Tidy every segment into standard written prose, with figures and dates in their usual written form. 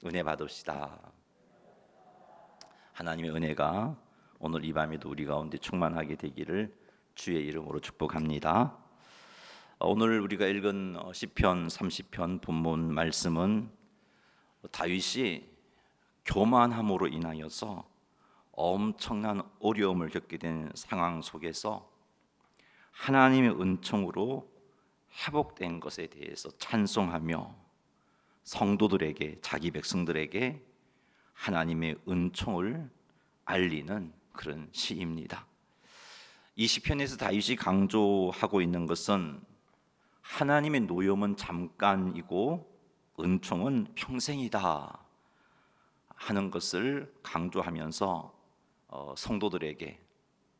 은혜 받읍시다. 하나님의 은혜가 오늘 이 밤에도 우리 가운데 충만하게 되기를 주의 이름으로 축복합니다. 오늘 우리가 읽은 시편 30편 본문 말씀은 다윗이 교만함으로 인하여서 엄청난 어려움을 겪게 된 상황 속에서 하나님의 은총으로 회복된 것에 대해서 찬송하며 성도들에게, 자기 백성들에게 하나님의 은총을 알리는 그런 시입니다. 이 시편에서 다윗이 강조하고 있는 것은 하나님의 노염은 잠깐이고 은총은 평생이다 하는 것을 강조하면서 성도들에게,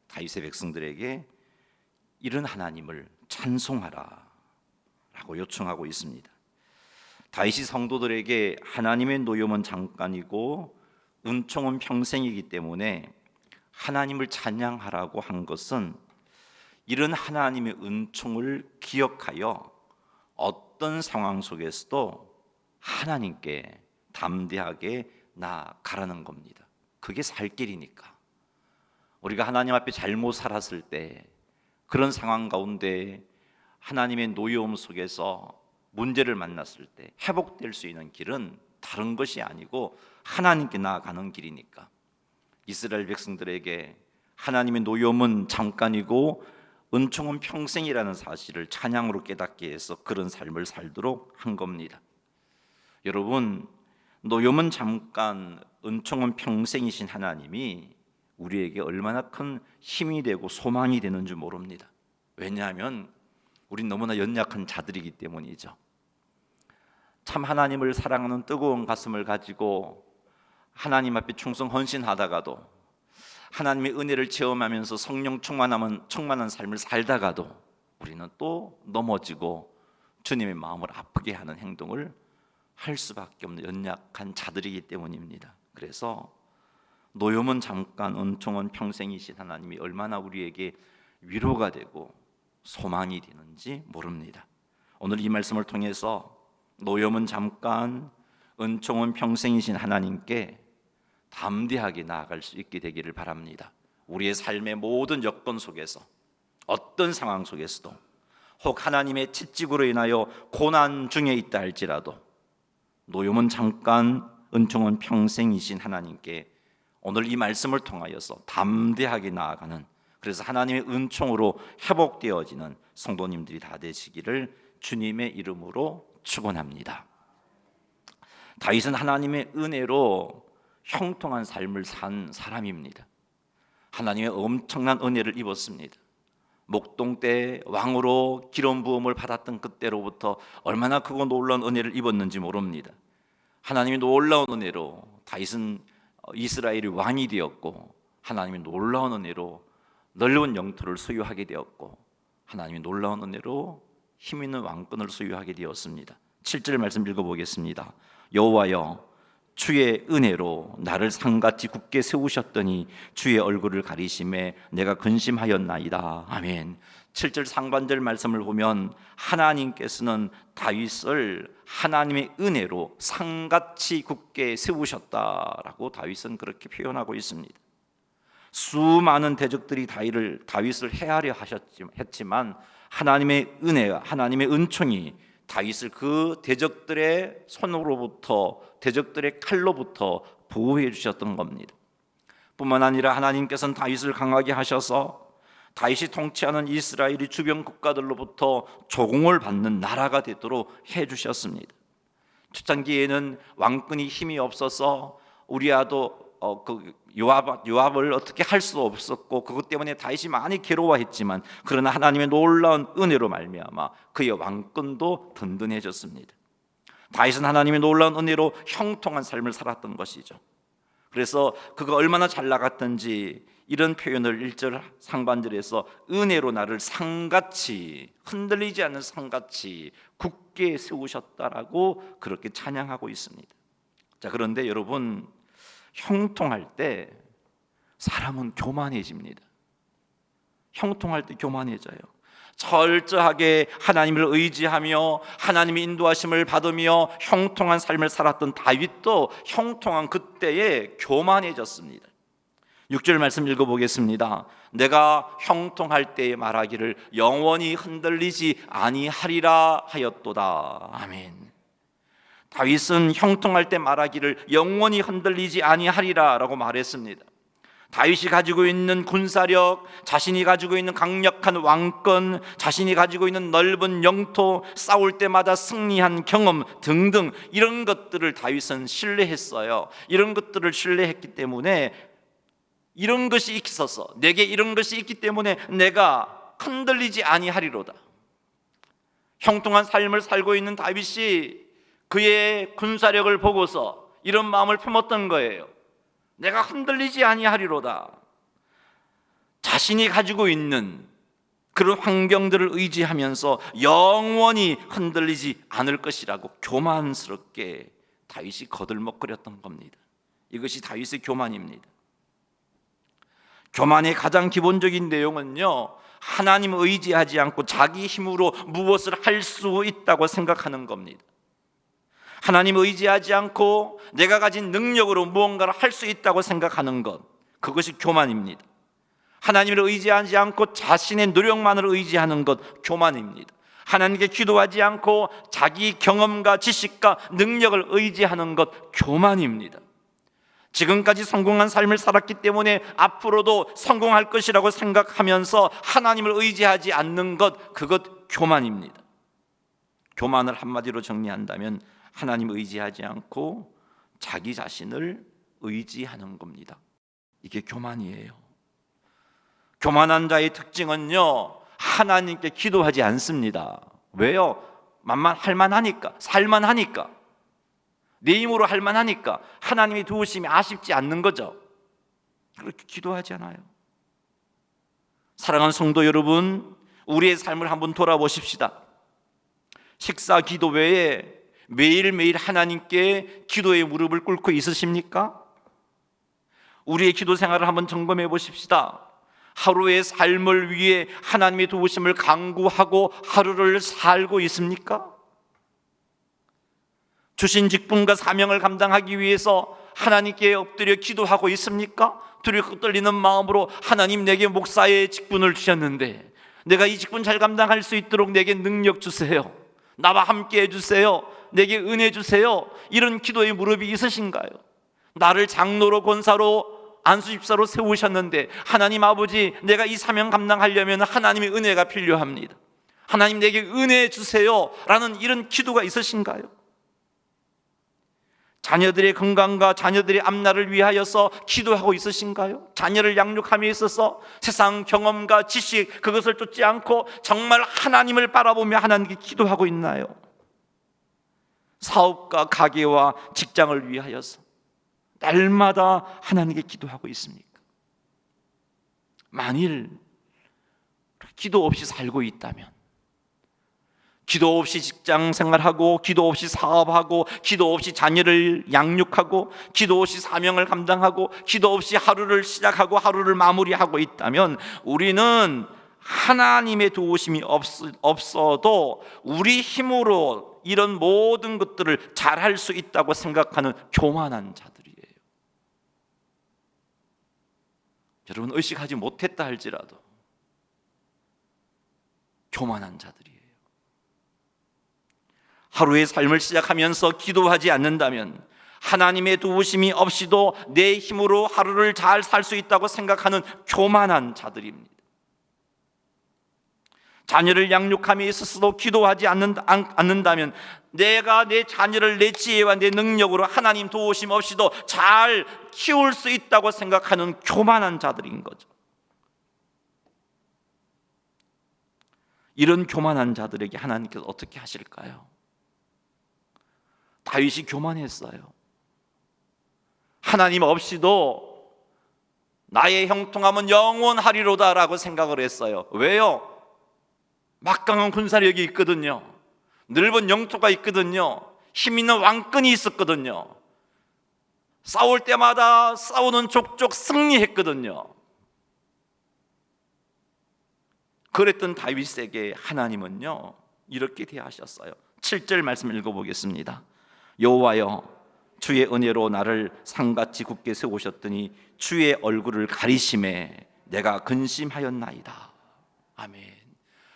다윗의 백성들에게 이런 하나님을 찬송하라 라고 요청하고 있습니다. 다윗이 성도들에게 하나님의 노염은 잠깐이고 은총은 평생이기 때문에 하나님을 찬양하라고 한 것은 이런 하나님의 은총을 기억하여 어떤 상황 속에서도 하나님께 담대하게 나아가라는 겁니다. 그게 살 길이니까. 우리가 하나님 앞에 잘못 살았을 때, 그런 상황 가운데 하나님의 노여움 속에서 문제를 만났을 때 회복될 수 있는 길은 다른 것이 아니고 하나님께 나아가는 길이니까. 이스라엘 백성들에게 하나님의 노여움은 잠깐이고 은총은 평생이라는 사실을 찬양으로 깨닫게 해서 그런 삶을 살도록 한 겁니다. 여러분, 노여움은 잠깐, 은총은 평생이신 하나님이 우리에게 얼마나 큰 힘이 되고 소망이 되는 줄 모릅니다. 왜냐하면 우린 너무나 연약한 자들이기 때문이죠. 참 하나님을 사랑하는 뜨거운 가슴을 가지고 하나님 앞에 충성 헌신하다가도, 하나님의 은혜를 체험하면서 성령 충만한 삶을 살다가도 우리는 또 넘어지고 주님의 마음을 아프게 하는 행동을 할 수밖에 없는 연약한 자들이기 때문입니다. 그래서 노염은 잠깐, 은총은 평생이신 하나님이 얼마나 우리에게 위로가 되고 소망이 되는지 모릅니다. 오늘 이 말씀을 통해서 노염은 잠깐, 은총은 평생이신 하나님께 담대하게 나아갈 수 있게 되기를 바랍니다. 우리의 삶의 모든 여건 속에서, 어떤 상황 속에서도, 혹 하나님의 채찍으로 인하여 고난 중에 있다 할지라도 노염은 잠깐, 은총은 평생이신 하나님께 오늘 이 말씀을 통하여서 담대하게 나아가는, 그래서 하나님의 은총으로 회복되어지는 성도님들이 다 되시기를 주님의 이름으로 축원합니다. 다윗은 하나님의 은혜로 형통한 삶을 산 사람입니다. 하나님의 엄청난 은혜를 입었습니다. 목동 때 왕으로 기름 부음을 받았던 그때로부터 얼마나 크고 놀라운 은혜를 입었는지 모릅니다. 하나님의 놀라운 은혜로 다윗은 이스라엘이 왕이 되었고, 하나님의 놀라운 은혜로 넓은 영토를 소유하게 되었고, 하나님의 놀라운 은혜로 힘 있는 왕권을 소유하게 되었습니다. 7절 말씀 읽어보겠습니다. 여호와여, 주의 은혜로 나를 산같이 굳게 세우셨더니 주의 얼굴을 가리심에 내가 근심하였나이다. 아멘. 7절 상반절 말씀을 보면 하나님께서는 다윗을 하나님의 은혜로 산같이 굳게 세우셨다라고 다윗은 그렇게 표현하고 있습니다. 수많은 대적들이 다윗을 해하려 했지만 하나님의 은혜와 하나님의 은총이 다윗을 그 대적들의 손으로부터, 대적들의 칼로부터 보호해 주셨던 겁니다. 뿐만 아니라 하나님께서는 다윗을 강하게 하셔서 다윗이 통치하는 이스라엘이 주변 국가들로부터 조공을 받는 나라가 되도록 해 주셨습니다. 초창기에는 왕권이 힘이 없어서 우리아도 요압을 어떻게 할 수 없었고, 그것 때문에 다윗이 많이 괴로워했지만, 그러나 하나님의 놀라운 은혜로 말미암아 그의 왕권도 든든해졌습니다. 다윗은 하나님의 놀라운 은혜로 형통한 삶을 살았던 것이죠. 그래서 그가 얼마나 잘 나갔던지 이런 표현을 1절 상반절에서 은혜로 나를 산같이, 흔들리지 않는 산같이 굳게 세우셨다라고 그렇게 찬양하고 있습니다. 자, 그런데 여러분, 형통할 때 사람은 교만해집니다. 형통할 때 교만해져요. 철저하게 하나님을 의지하며 하나님의 인도하심을 받으며 형통한 삶을 살았던 다윗도 형통한 그때에 교만해졌습니다. 6절 말씀 읽어보겠습니다. 내가 형통할 때에 말하기를 영원히 흔들리지 아니하리라 하였도다. 아멘. 다윗은 형통할 때 말하기를 영원히 흔들리지 아니하리라 라고 말했습니다. 다윗이 가지고 있는 군사력, 자신이 가지고 있는 강력한 왕권, 자신이 가지고 있는 넓은 영토, 싸울 때마다 승리한 경험 등등 이런 것들을 다윗은 신뢰했어요. 이런 것들을 신뢰했기 때문에 이런 것이 있어서 내게 이런 것이 있기 때문에 내가 흔들리지 아니하리로다. 형통한 삶을 살고 있는 다윗이 그의 군사력을 보고서 이런 마음을 품었던 거예요. 내가 흔들리지 아니하리로다. 자신이 가지고 있는 그런 환경들을 의지하면서 영원히 흔들리지 않을 것이라고 교만스럽게 다윗이 거들먹거렸던 겁니다. 이것이 다윗의 교만입니다. 교만의 가장 기본적인 내용은요, 하나님 의지하지 않고 자기 힘으로 무엇을 할 수 있다고 생각하는 겁니다. 하나님 의지하지 않고 내가 가진 능력으로 무언가를 할 수 있다고 생각하는 것, 그것이 교만입니다. 하나님을 의지하지 않고 자신의 노력만을 의지하는 것, 교만입니다. 하나님께 기도하지 않고 자기 경험과 지식과 능력을 의지하는 것, 교만입니다. 지금까지 성공한 삶을 살았기 때문에 앞으로도 성공할 것이라고 생각하면서 하나님을 의지하지 않는 것, 그것 교만입니다. 교만을 한마디로 정리한다면 하나님 의지하지 않고 자기 자신을 의지하는 겁니다. 이게 교만이에요. 교만한 자의 특징은요, 하나님께 기도하지 않습니다. 왜요? 할만하니까, 살만하니까, 내 힘으로 할만하니까 하나님의 도우심이 아쉽지 않는 거죠. 그렇게 기도하지 않아요. 사랑하는 성도 여러분, 우리의 삶을 한번 돌아보십시다. 식사 기도 외에 매일매일 하나님께 기도의 무릎을 꿇고 있으십니까? 우리의 기도 생활을 한번 점검해 보십시다. 하루의 삶을 위해 하나님의 도우심을 간구하고 하루를 살고 있습니까? 주신 직분과 사명을 감당하기 위해서 하나님께 엎드려 기도하고 있습니까? 두렵고 떨리는 마음으로 하나님, 내게 목사의 직분을 주셨는데 내가 이 직분 잘 감당할 수 있도록 내게 능력 주세요. 나와 함께 해주세요. 내게 은혜 주세요. 이런 기도의 무릎이 있으신가요? 나를 장로로, 권사로, 안수집사로 세우셨는데 하나님 아버지, 내가 이 사명 감당하려면 하나님의 은혜가 필요합니다. 하나님, 내게 은혜 주세요 라는 이런 기도가 있으신가요? 자녀들의 건강과 자녀들의 앞날을 위하여서 기도하고 있으신가요? 자녀를 양육함에 있어서 세상 경험과 지식, 그것을 쫓지 않고 정말 하나님을 바라보며 하나님께 기도하고 있나요? 사업과 가게와 직장을 위하여서 날마다 하나님께 기도하고 있습니까? 만일 기도 없이 살고 있다면, 기도 없이 직장 생활하고, 기도 없이 사업하고, 기도 없이 자녀를 양육하고, 기도 없이 사명을 감당하고, 기도 없이 하루를 시작하고 하루를 마무리하고 있다면 우리는 하나님의 도우심이 없어도 우리 힘으로 이런 모든 것들을 잘할 수 있다고 생각하는 교만한 자들이에요. 여러분, 의식하지 못했다 할지라도 교만한 자들이에요. 하루의 삶을 시작하면서 기도하지 않는다면, 하나님의 도우심이 없이도 내 힘으로 하루를 잘 살 수 있다고 생각하는 교만한 자들입니다. 자녀를 양육함에 있어서도 기도하지 않는다면 내가 내 자녀를 내 지혜와 내 능력으로 하나님 도우심 없이도 잘 키울 수 있다고 생각하는 교만한 자들인 거죠. 이런 교만한 자들에게 하나님께서 어떻게 하실까요? 다윗이 교만했어요. 하나님 없이도 나의 형통함은 영원하리로다 라고 생각을 했어요. 왜요? 막강한 군사력이 있거든요. 넓은 영토가 있거든요. 힘 있는 왕권이 있었거든요. 싸울 때마다 싸우는 족족 승리했거든요. 그랬던 다윗에게 하나님은요 이렇게 대하셨어요. 7절 말씀 읽어보겠습니다. 여호와여 주의 은혜로 나를 상같이 굳게 세우셨더니 주의 얼굴을 가리심에 내가 근심하였나이다. 아멘.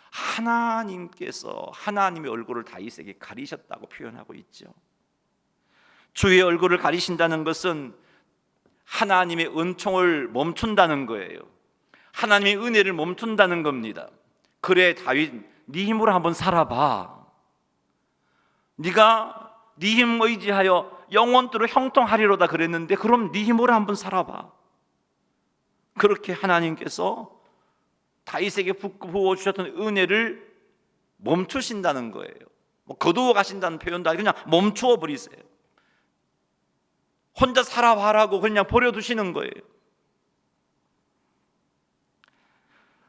하나님께서 하나님의 얼굴을 다윗에게 가리셨다고 표현하고 있죠. 주의 얼굴을 가리신다는 것은 하나님의 은총을 멈춘다는 거예요. 하나님의 은혜를 멈춘다는 겁니다. 그래 다윗, 네 힘으로 한번 살아봐. 네가 네 힘 의지하여 영원토록 형통하리로다 그랬는데 그럼 네 힘으로 한번 살아봐. 그렇게 하나님께서 다윗에게 부어주셨던 은혜를 멈추신다는 거예요. 거두어 가신다는 표현도 아니고 그냥 멈추어 버리세요. 혼자 살아봐라고 그냥 버려두시는 거예요.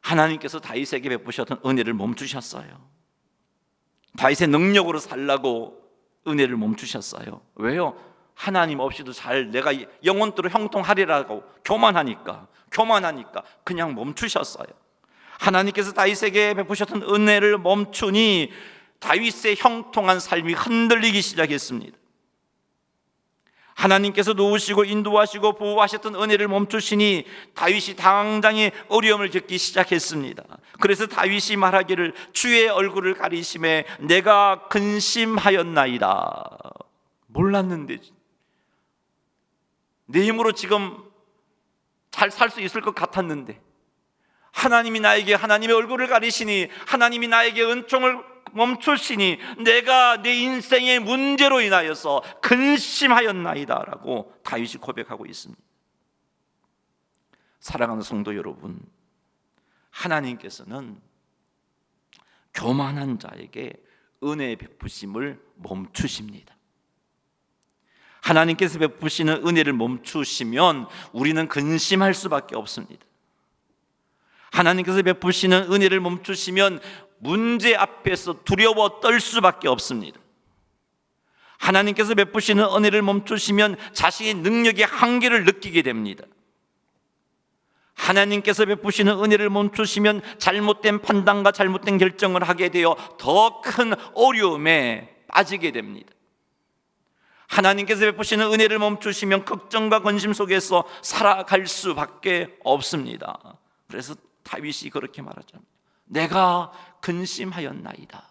하나님께서 다윗에게 베푸셨던 은혜를 멈추셨어요. 다윗의 능력으로 살라고 은혜를 멈추셨어요. 왜요? 하나님 없이도 잘 내가 영원토록 형통하리라고 교만하니까 그냥 멈추셨어요. 하나님께서 다윗에게 베푸셨던 은혜를 멈추니 다윗의 형통한 삶이 흔들리기 시작했습니다. 하나님께서 도우시고 인도하시고 보호하셨던 은혜를 멈추시니 다윗이 당장의 어려움을 겪기 시작했습니다. 그래서 다윗이 말하기를 주의 얼굴을 가리심에 내가 근심하였나이다. 몰랐는데 내 힘으로 지금 잘 살 수 있을 것 같았는데 하나님이 나에게 하나님의 얼굴을 가리시니 하나님이 나에게 은총을 멈추시니 내가 내 인생의 문제로 인하여서 근심하였나이다 라고 다윗이 고백하고 있습니다. 사랑하는 성도 여러분, 하나님께서는 교만한 자에게 은혜의 베푸심을 멈추십니다. 하나님께서 베푸시는 은혜를 멈추시면 우리는 근심할 수밖에 없습니다. 하나님께서 베푸시는 은혜를 멈추시면 문제 앞에서 두려워 떨 수밖에 없습니다. 하나님께서 베푸시는 은혜를 멈추시면 자신의 능력의 한계를 느끼게 됩니다. 하나님께서 베푸시는 은혜를 멈추시면 잘못된 판단과 잘못된 결정을 하게 되어 더 큰 어려움에 빠지게 됩니다. 하나님께서 베푸시는 은혜를 멈추시면 걱정과 근심 속에서 살아갈 수밖에 없습니다. 그래서 다윗이 그렇게 말하잖아요. 내가 근심하였나이다.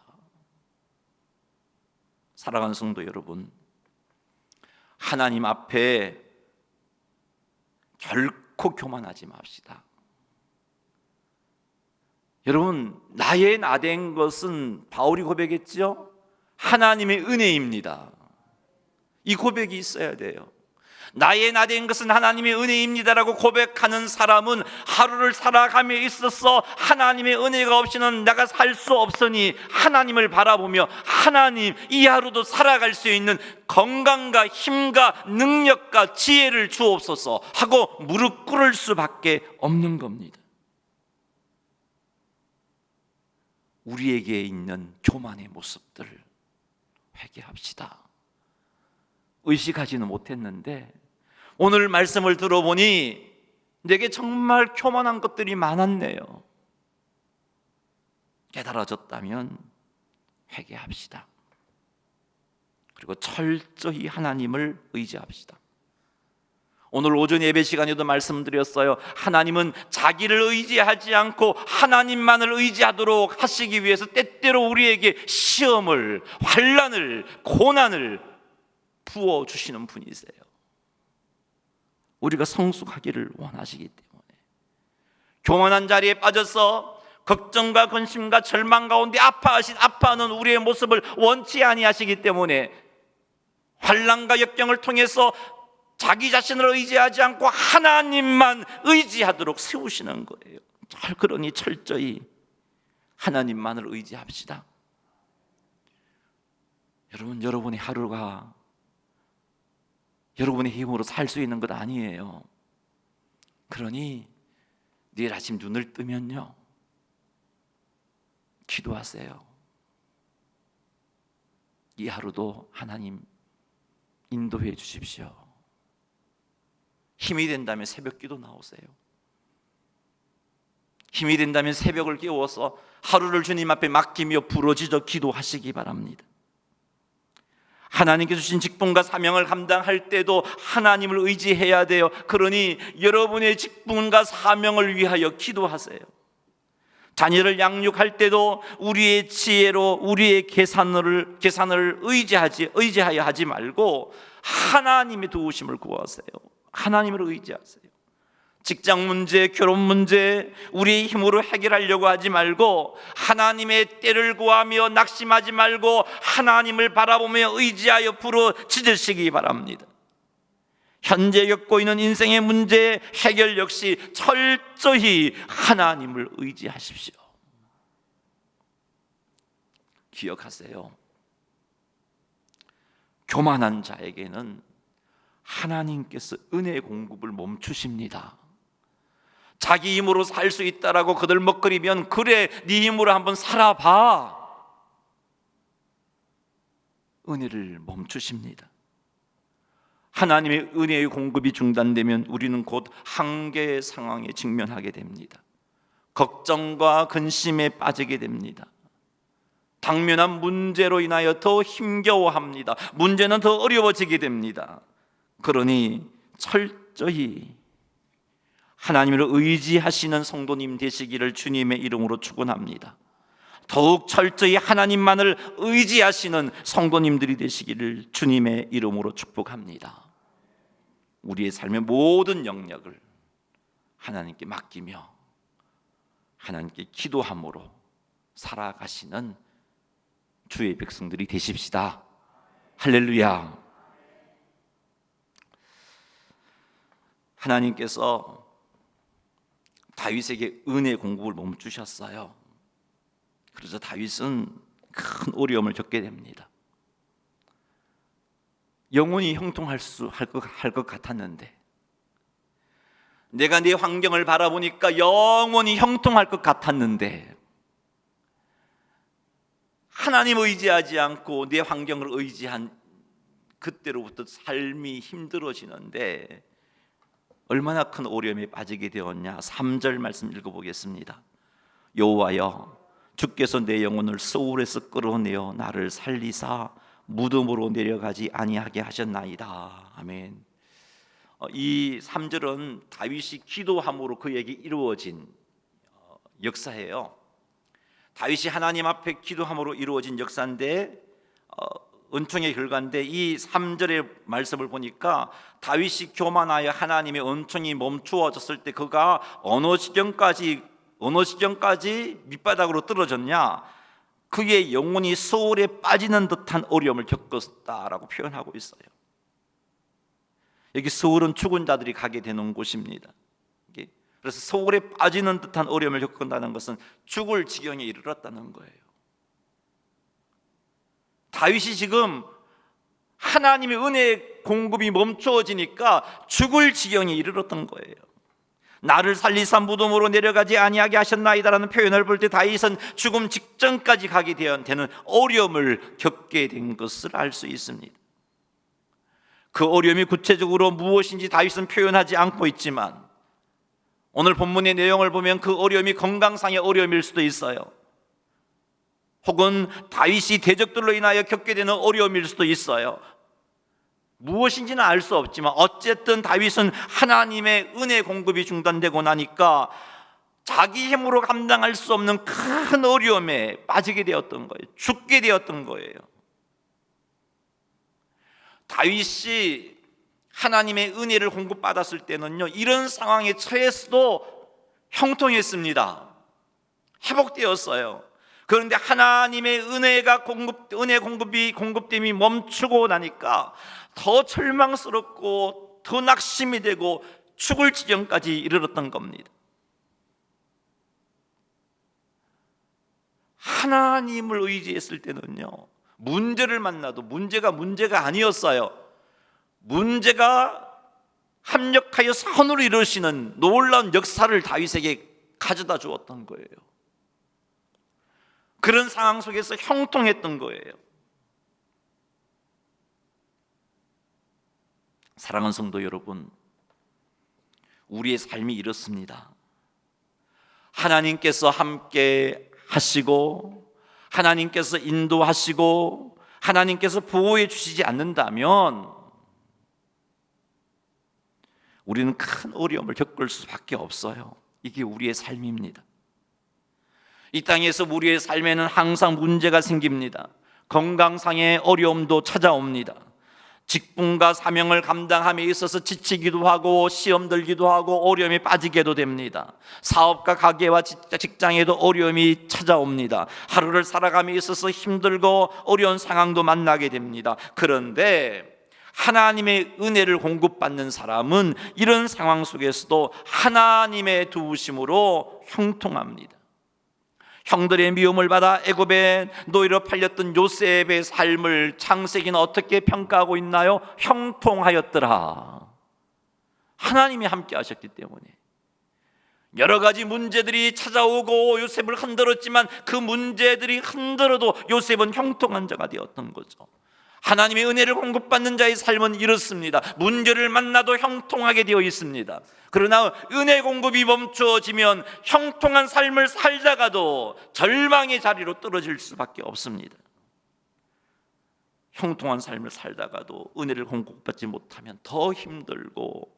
사랑하는 성도 여러분, 하나님 앞에 결코 교만하지 맙시다. 여러분, 나의 나된 것은 바울이 고백했죠? 하나님의 은혜입니다. 이 고백이 있어야 돼요. 나의 나된 것은 하나님의 은혜입니다라고 고백하는 사람은 하루를 살아감에 있어서 하나님의 은혜가 없이는 내가 살 수 없으니 하나님을 바라보며 하나님 이 하루도 살아갈 수 있는 건강과 힘과 능력과 지혜를 주옵소서 하고 무릎 꿇을 수밖에 없는 겁니다. 우리에게 있는 교만의 모습들을 회개합시다. 의식하지는 못했는데 오늘 말씀을 들어보니 내게 정말 교만한 것들이 많았네요. 깨달아졌다면 회개합시다. 그리고 철저히 하나님을 의지합시다. 오늘 오전 예배 시간에도 말씀드렸어요. 하나님은 자기를 의지하지 않고 하나님만을 의지하도록 하시기 위해서 때때로 우리에게 시험을, 환난을, 고난을 부어주시는 분이세요. 우리가 성숙하기를 원하시기 때문에 교만한 자리에 빠져서 걱정과 근심과 절망 가운데 아파하는 우리의 모습을 원치 아니하시기 때문에 환난과 역경을 통해서 자기 자신을 의지하지 않고 하나님만 의지하도록 세우시는 거예요. 그러니 철저히 하나님만을 의지합시다. 여러분, 여러분의 하루가 여러분의 힘으로 살 수 있는 것 아니에요. 그러니 내일 아침 눈을 뜨면요, 기도하세요. 이 하루도 하나님 인도해 주십시오. 힘이 된다면 새벽 기도 나오세요. 힘이 된다면 새벽을 깨워서 하루를 주님 앞에 맡기며 부르짖어 기도하시기 바랍니다. 하나님께 주신 직분과 사명을 감당할 때도 하나님을 의지해야 돼요. 그러니 여러분의 직분과 사명을 위하여 기도하세요. 자녀를 양육할 때도 우리의 지혜로 우리의 계산을 의지하여 하지 말고 하나님의 도우심을 구하세요. 하나님을 의지하세요. 직장 문제, 결혼 문제 우리의 힘으로 해결하려고 하지 말고 하나님의 때를 구하며 낙심하지 말고 하나님을 바라보며 의지하여 부르짖으시기 바랍니다. 현재 겪고 있는 인생의 문제 해결 역시 철저히 하나님을 의지하십시오. 기억하세요. 교만한 자에게는 하나님께서 은혜의 공급을 멈추십니다. 자기 힘으로 살 수 있다라고 거들먹거리면 그래 네 힘으로 한번 살아봐. 은혜를 멈추십니다. 하나님의 은혜의 공급이 중단되면 우리는 곧 한계의 상황에 직면하게 됩니다. 걱정과 근심에 빠지게 됩니다. 당면한 문제로 인하여 더 힘겨워합니다. 문제는 더 어려워지게 됩니다. 그러니 철저히 하나님을 의지하시는 성도님 되시기를 주님의 이름으로 축원합니다. 더욱 철저히 하나님만을 의지하시는 성도님들이 되시기를 주님의 이름으로 축복합니다. 우리의 삶의 모든 영역을 하나님께 맡기며 하나님께 기도함으로 살아가시는 주의 백성들이 되십시다. 할렐루야. 하나님께서 다윗에게 은혜 공급을 멈추셨어요. 그래서 다윗은 큰 어려움을 겪게 됩니다. 영원히 형통할 것 같았는데 내가 내 환경을 바라보니까 영원히 형통할 것 같았는데 하나님 의지하지 않고 내 환경을 의지한 그때로부터 삶이 힘들어지는데 얼마나 큰 어려움에 빠지게 되었냐. 3절 말씀 읽어보겠습니다. 여호와여 주께서 내 영혼을 소울에서 끌어내어 나를 살리사 무덤으로 내려가지 아니하게 하셨나이다. 아멘. 이 3절은 다윗이 기도함으로 그에게 이루어진 역사예요. 다윗이 하나님 앞에 기도함으로 이루어진 역사인데 은총의 결과인데 이 3절의 말씀을 보니까 다윗이 교만하여 하나님의 은총이 멈추어졌을 때 그가 어느 시점까지 밑바닥으로 떨어졌냐? 그의 영혼이 소울에 빠지는 듯한 어려움을 겪었다라고 표현하고 있어요. 여기 소울은 죽은 자들이 가게 되는 곳입니다. 그래서 소울에 빠지는 듯한 어려움을 겪는다는 것은 죽을 지경에 이르렀다는 거예요. 다윗이 지금 하나님의 은혜 공급이 멈추어지니까 죽을 지경에 이르렀던 거예요. 나를 살리사 무덤으로 내려가지 아니하게 하셨나이다라는 표현을 볼 때 다윗은 죽음 직전까지 가게 되는 어려움을 겪게 된 것을 알 수 있습니다. 그 어려움이 구체적으로 무엇인지 다윗은 표현하지 않고 있지만 오늘 본문의 내용을 보면 그 어려움이 건강상의 어려움일 수도 있어요. 혹은 다윗이 대적들로 인하여 겪게 되는 어려움일 수도 있어요. 무엇인지는 알 수 없지만 어쨌든 다윗은 하나님의 은혜 공급이 중단되고 나니까 자기 힘으로 감당할 수 없는 큰 어려움에 빠지게 되었던 거예요. 죽게 되었던 거예요. 다윗이 하나님의 은혜를 공급받았을 때는요, 이런 상황에 처했어도 형통했습니다. 회복되었어요. 그런데 하나님의 은혜 공급됨이 멈추고 나니까 더 절망스럽고 더 낙심이 되고 죽을 지경까지 이르렀던 겁니다. 하나님을 의지했을 때는요, 문제를 만나도 문제가 아니었어요. 문제가 합력하여 선으로 이루시는 놀라운 역사를 다윗에게 가져다 주었던 거예요. 그런 상황 속에서 형통했던 거예요. 사랑하는 성도 여러분, 우리의 삶이 이렇습니다. 하나님께서 함께 하시고 하나님께서 인도하시고 하나님께서 보호해 주시지 않는다면 우리는 큰 어려움을 겪을 수밖에 없어요. 이게 우리의 삶입니다. 이 땅에서 우리의 삶에는 항상 문제가 생깁니다. 건강상의 어려움도 찾아옵니다. 직분과 사명을 감당함에 있어서 지치기도 하고 시험 들기도 하고 어려움에 빠지게도 됩니다. 사업과 가게와 직장에도 어려움이 찾아옵니다. 하루를 살아감에 있어서 힘들고 어려운 상황도 만나게 됩니다. 그런데 하나님의 은혜를 공급받는 사람은 이런 상황 속에서도 하나님의 도우심으로 형통합니다. 형들의 미움을 받아 애굽에 노예로 팔렸던 요셉의 삶을 창세기는 어떻게 평가하고 있나요? 형통하였더라. 하나님이 함께 하셨기 때문에. 여러 가지 문제들이 찾아오고 요셉을 흔들었지만 그 문제들이 흔들어도 요셉은 형통한 자가 되었던 거죠. 하나님의 은혜를 공급받는 자의 삶은 이렇습니다. 문제를 만나도 형통하게 되어 있습니다. 그러나 은혜 공급이 멈추어지면 형통한 삶을 살다가도 절망의 자리로 떨어질 수밖에 없습니다. 형통한 삶을 살다가도 은혜를 공급받지 못하면 더 힘들고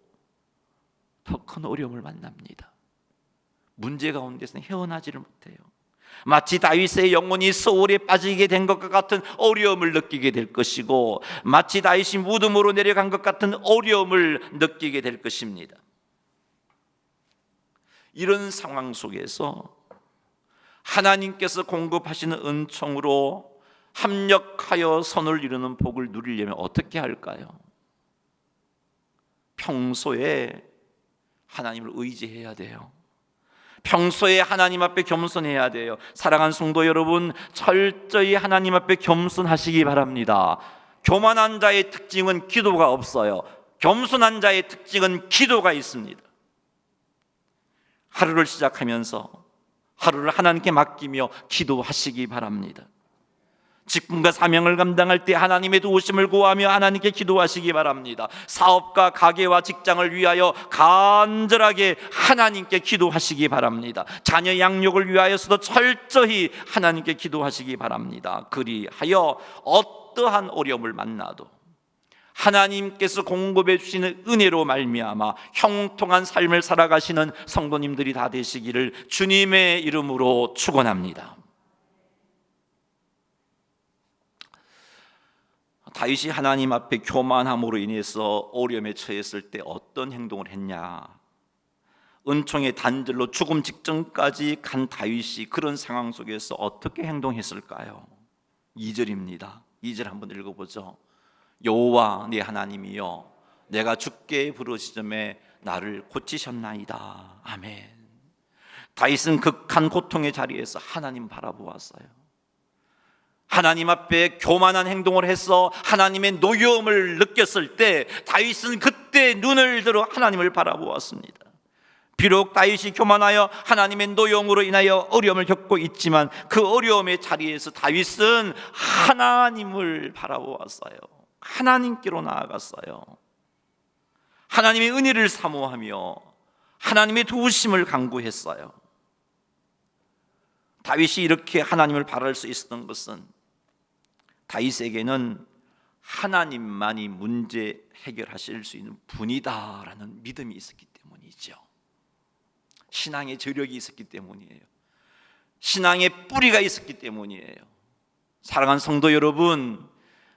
더 큰 어려움을 만납니다. 문제 가운데서는 헤어나지를 못해요. 마치 다윗의 영혼이 소울에 빠지게 된 것과 같은 어려움을 느끼게 될 것이고 마치 다윗이 무덤으로 내려간 것 같은 어려움을 느끼게 될 것입니다. 이런 상황 속에서 하나님께서 공급하시는 은총으로 합력하여 선을 이루는 복을 누리려면 어떻게 할까요? 평소에 하나님을 의지해야 돼요. 평소에 하나님 앞에 겸손해야 돼요. 사랑하는 성도 여러분, 철저히 하나님 앞에 겸손하시기 바랍니다. 교만한 자의 특징은 기도가 없어요. 겸손한 자의 특징은 기도가 있습니다. 하루를 시작하면서 하루를 하나님께 맡기며 기도하시기 바랍니다. 직분과 사명을 감당할 때 하나님의 도우심을 구하며 하나님께 기도하시기 바랍니다. 사업과 가게와 직장을 위하여 간절하게 하나님께 기도하시기 바랍니다. 자녀 양육을 위하여서도 철저히 하나님께 기도하시기 바랍니다. 그리하여 어떠한 어려움을 만나도 하나님께서 공급해 주시는 은혜로 말미암아 형통한 삶을 살아가시는 성도님들이 다 되시기를 주님의 이름으로 축원합니다. 다윗이 하나님 앞에 교만함으로 인해서 어려움에 처했을 때 어떤 행동을 했냐? 은총의 단절로 죽음 직전까지 간 다윗이 그런 상황 속에서 어떻게 행동했을까요? 2절입니다. 2절 한번 읽어보죠. 여호와 네 하나님이여 내가 죽게 부르시점에 나를 고치셨나이다. 아멘. 다윗은 극한 고통의 자리에서 하나님 바라보았어요. 하나님 앞에 교만한 행동을 해서 하나님의 노여움을 느꼈을 때 다윗은 그때 눈을 들어 하나님을 바라보았습니다. 비록 다윗이 교만하여 하나님의 노여움으로 인하여 어려움을 겪고 있지만 그 어려움의 자리에서 다윗은 하나님을 바라보았어요. 하나님께로 나아갔어요. 하나님의 은혜를 사모하며 하나님의 도우심을 간구했어요. 다윗이 이렇게 하나님을 바랄 수 있었던 것은 다윗에게는 하나님만이 문제 해결하실 수 있는 분이다라는 믿음이 있었기 때문이죠. 신앙의 저력이 있었기 때문이에요. 신앙의 뿌리가 있었기 때문이에요. 사랑하는 성도 여러분,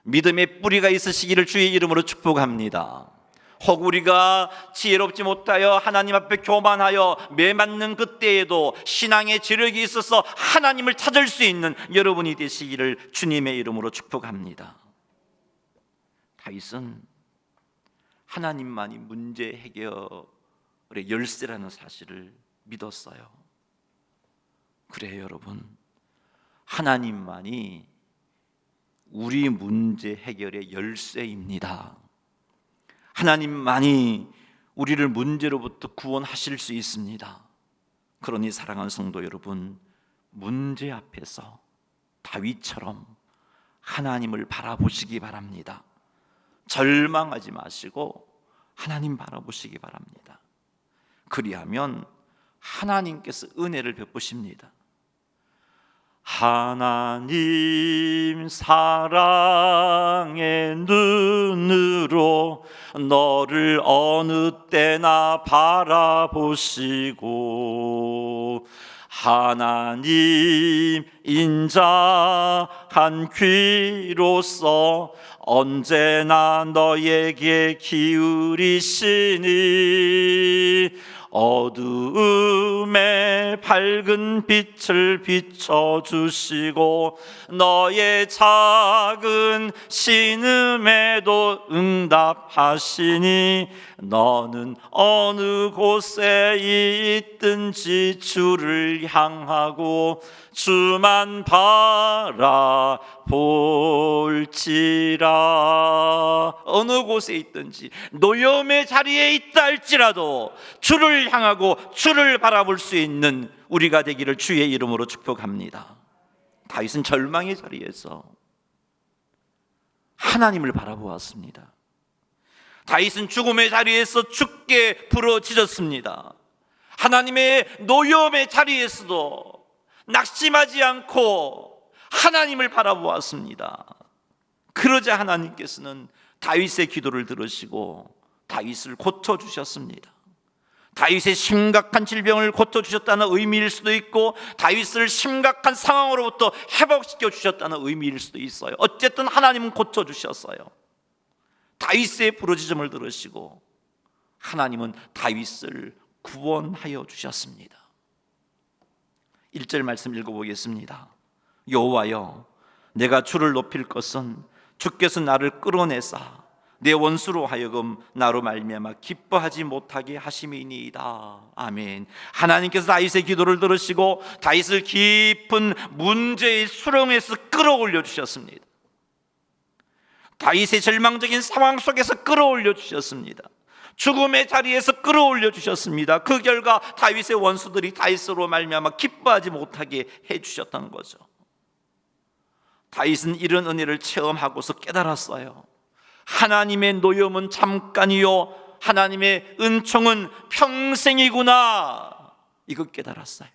믿음의 뿌리가 있으시기를 주의 이름으로 축복합니다. 혹 우리가 지혜롭지 못하여 하나님 앞에 교만하여 매맞는 그때에도 신앙의 지력이 있어서 하나님을 찾을 수 있는 여러분이 되시기를 주님의 이름으로 축복합니다. 다윗은 하나님만이 문제 해결의 열쇠라는 사실을 믿었어요. 그래요, 여러분. 하나님만이 우리 문제 해결의 열쇠입니다. 하나님만이 우리를 문제로부터 구원하실 수 있습니다. 그러니 사랑하는 성도 여러분, 문제 앞에서 다윗처럼 하나님을 바라보시기 바랍니다. 절망하지 마시고 하나님 바라보시기 바랍니다. 그리하면 하나님께서 은혜를 베푸십니다. 하나님 사랑의 눈으로 너를 어느 때나 바라보시고 하나님 인자한 귀로서 언제나 너에게 기울이시니 어두움에 밝은 빛을 비춰주시고 너의 작은 신음에도 응답하시니 너는 어느 곳에 있든지 주를 향하고 주만 바라볼지라. 어느 곳에 있든지 노염의 자리에 있다 할지라도 주를 향하고 주를 바라볼 수 있는 우리가 되기를 주의 이름으로 축복합니다. 다윗은 절망의 자리에서 하나님을 바라보았습니다. 다윗은 죽음의 자리에서 죽게 부러지셨습니다. 하나님의 노염의 자리에서도 낙심하지 않고 하나님을 바라보았습니다. 그러자 하나님께서는 다윗의 기도를 들으시고 다윗을 고쳐주셨습니다. 다윗의 심각한 질병을 고쳐주셨다는 의미일 수도 있고 다윗을 심각한 상황으로부터 회복시켜 주셨다는 의미일 수도 있어요. 어쨌든 하나님은 고쳐주셨어요. 다윗의 부르짖음을 들으시고 하나님은 다윗을 구원하여 주셨습니다. 1절 말씀 읽어보겠습니다. 여호와여, 내가 주를 높일 것은 주께서 나를 끌어내사 내 원수로 하여금 나로 말미암아 기뻐하지 못하게 하심이니이다. 아멘. 하나님께서 다윗의 기도를 들으시고 다윗을 깊은 문제의 수렁에서 끌어올려 주셨습니다. 다윗의 절망적인 상황 속에서 끌어올려 주셨습니다. 죽음의 자리에서 끌어올려 주셨습니다. 그 결과 다윗의 원수들이 다윗으로 말미암아 기뻐하지 못하게 해주셨다는 거죠. 다윗은 이런 은혜를 체험하고서 깨달았어요. 하나님의 노염은 잠깐이요 하나님의 은총은 평생이구나. 이거 깨달았어요.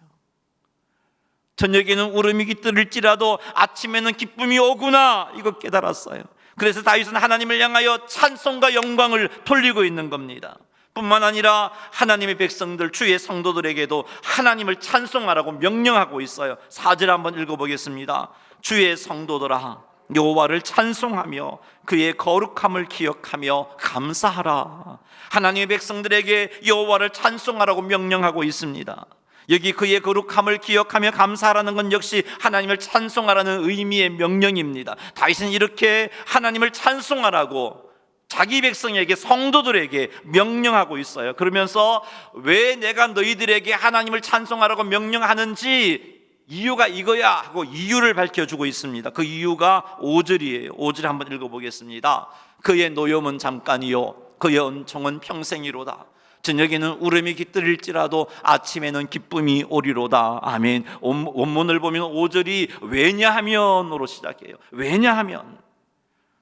저녁에는 울음이 깃들일지라도 아침에는 기쁨이 오구나. 이거 깨달았어요. 그래서 다윗은 하나님을 향하여 찬송과 영광을 돌리고 있는 겁니다. 뿐만 아니라 하나님의 백성들, 주의 성도들에게도 하나님을 찬송하라고 명령하고 있어요. 4절 한번 읽어보겠습니다. 주의 성도들아, 여호와를 찬송하며 그의 거룩함을 기억하며 감사하라. 하나님의 백성들에게 여호와를 찬송하라고 명령하고 있습니다. 여기 그의 거룩함을 기억하며 감사하라는 건 역시 하나님을 찬송하라는 의미의 명령입니다. 다윗은 이렇게 하나님을 찬송하라고 자기 백성에게, 성도들에게 명령하고 있어요. 그러면서 왜 내가 너희들에게 하나님을 찬송하라고 명령하는지 이유가 이거야 하고 이유를 밝혀주고 있습니다. 그 이유가 5절이에요 5절 한번 읽어보겠습니다. 그의 노염은 잠깐이요 그의 은총은 평생이로다. 저녁에는 울음이 깃들일지라도 아침에는 기쁨이 오리로다. 아멘. 원문을 보면 5절이 왜냐하면으로 시작해요. 왜냐하면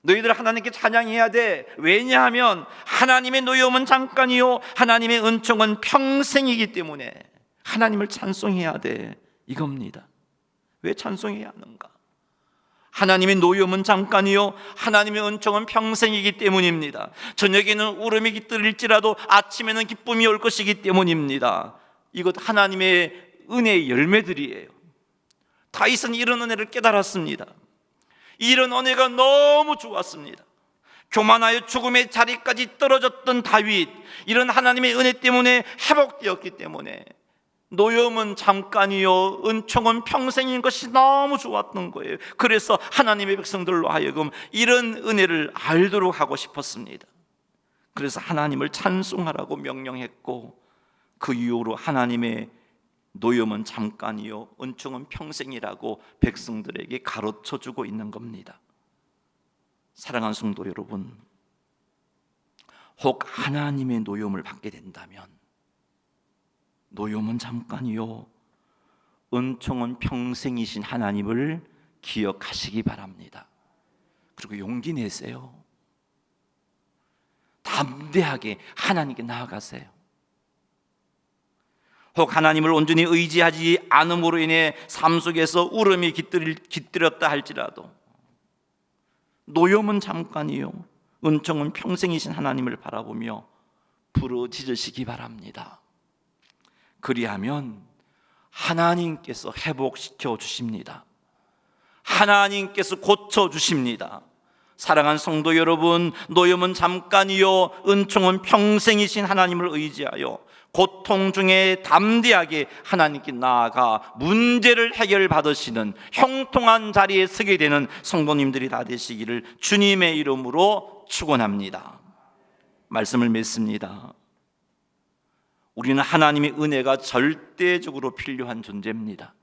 너희들 하나님께 찬양해야 돼. 왜냐하면 하나님의 노염은 잠깐이요 하나님의 은총은 평생이기 때문에 하나님을 찬송해야 돼. 이겁니다. 왜 찬송해야 하는가? 하나님의 노염은 잠깐이요 하나님의 은총은 평생이기 때문입니다. 저녁에는 울음이 깃들일지라도 아침에는 기쁨이 올 것이기 때문입니다. 이것 하나님의 은혜의 열매들이에요. 다윗은 이런 은혜를 깨달았습니다. 이런 은혜가 너무 좋았습니다. 교만하여 죽음의 자리까지 떨어졌던 다윗, 이런 하나님의 은혜 때문에 회복되었기 때문에 노염은 잠깐이요 은총은 평생인 것이 너무 좋았던 거예요. 그래서 하나님의 백성들로 하여금 이런 은혜를 알도록 하고 싶었습니다. 그래서 하나님을 찬송하라고 명령했고 그 이후로 하나님의 노염은 잠깐이요 은총은 평생이라고 백성들에게 가르쳐주고 있는 겁니다. 사랑하는 성도 여러분, 혹 하나님의 노염을 받게 된다면 노염은 잠깐이요 은총은 평생이신 하나님을 기억하시기 바랍니다. 그리고 용기 내세요. 담대하게 하나님께 나아가세요. 혹 하나님을 온전히 의지하지 않음으로 인해 삶 속에서 울음이 깃들였다 할지라도 노염은 잠깐이요 은총은 평생이신 하나님을 바라보며 부르짖으시기 바랍니다. 그리하면 하나님께서 회복시켜 주십니다. 하나님께서 고쳐 주십니다. 사랑하는 성도 여러분, 노염은 잠깐이요 은총은 평생이신 하나님을 의지하여 고통 중에 담대하게 하나님께 나아가 문제를 해결받으시는 형통한 자리에 서게 되는 성도님들이 다 되시기를 주님의 이름으로 축원합니다. 말씀을 맺습니다. 우리는 하나님의 은혜가 절대적으로 필요한 존재입니다.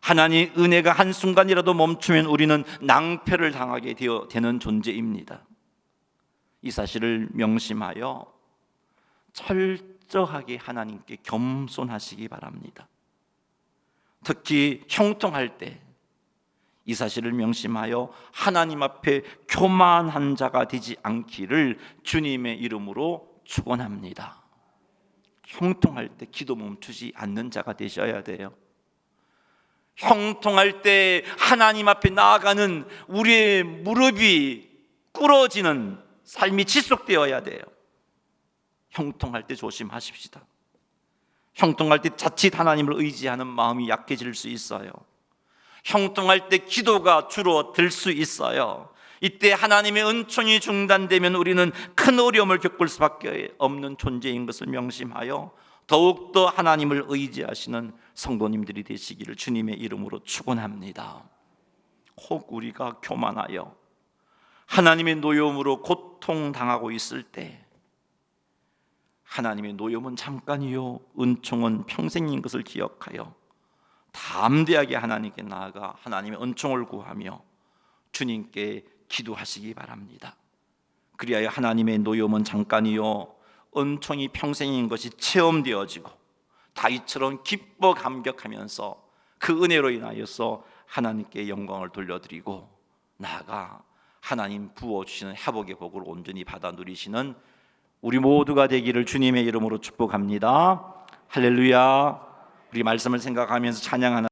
하나님의 은혜가 한순간이라도 멈추면 우리는 낭패를 당하게 되는 존재입니다. 이 사실을 명심하여 철저하게 하나님께 겸손하시기 바랍니다. 특히 형통할 때 이 사실을 명심하여 하나님 앞에 교만한 자가 되지 않기를 주님의 이름으로 축원합니다. 형통할 때 기도 멈추지 않는 자가 되셔야 돼요. 형통할 때 하나님 앞에 나아가는 우리의 무릎이 꿇어지는 삶이 지속되어야 돼요. 형통할 때 조심하십시다. 형통할 때 자칫 하나님을 의지하는 마음이 약해질 수 있어요. 형통할 때 기도가 줄어들 수 있어요. 이때 하나님의 은총이 중단되면 우리는 큰 어려움을 겪을 수밖에 없는 존재인 것을 명심하여 더욱더 하나님을 의지하시는 성도님들이 되시기를 주님의 이름으로 축원합니다. 혹 우리가 교만하여 하나님의 노여움으로 고통당하고 있을 때 하나님의 노여움은 잠깐이요 은총은 평생인 것을 기억하여 담대하게 하나님께 나아가 하나님의 은총을 구하며 주님께 기도하시기 바랍니다. 그리하여 하나님의 노여움은 잠깐이요 은총이 평생인 것이 체험되어지고 다윗처럼 기뻐 감격하면서 그 은혜로 인하여서 하나님께 영광을 돌려드리고 나아가 하나님 부어주시는 회복의 복을 온전히 받아 누리시는 우리 모두가 되기를 주님의 이름으로 축복합니다. 할렐루야. 우리 말씀을 생각하면서 찬양하는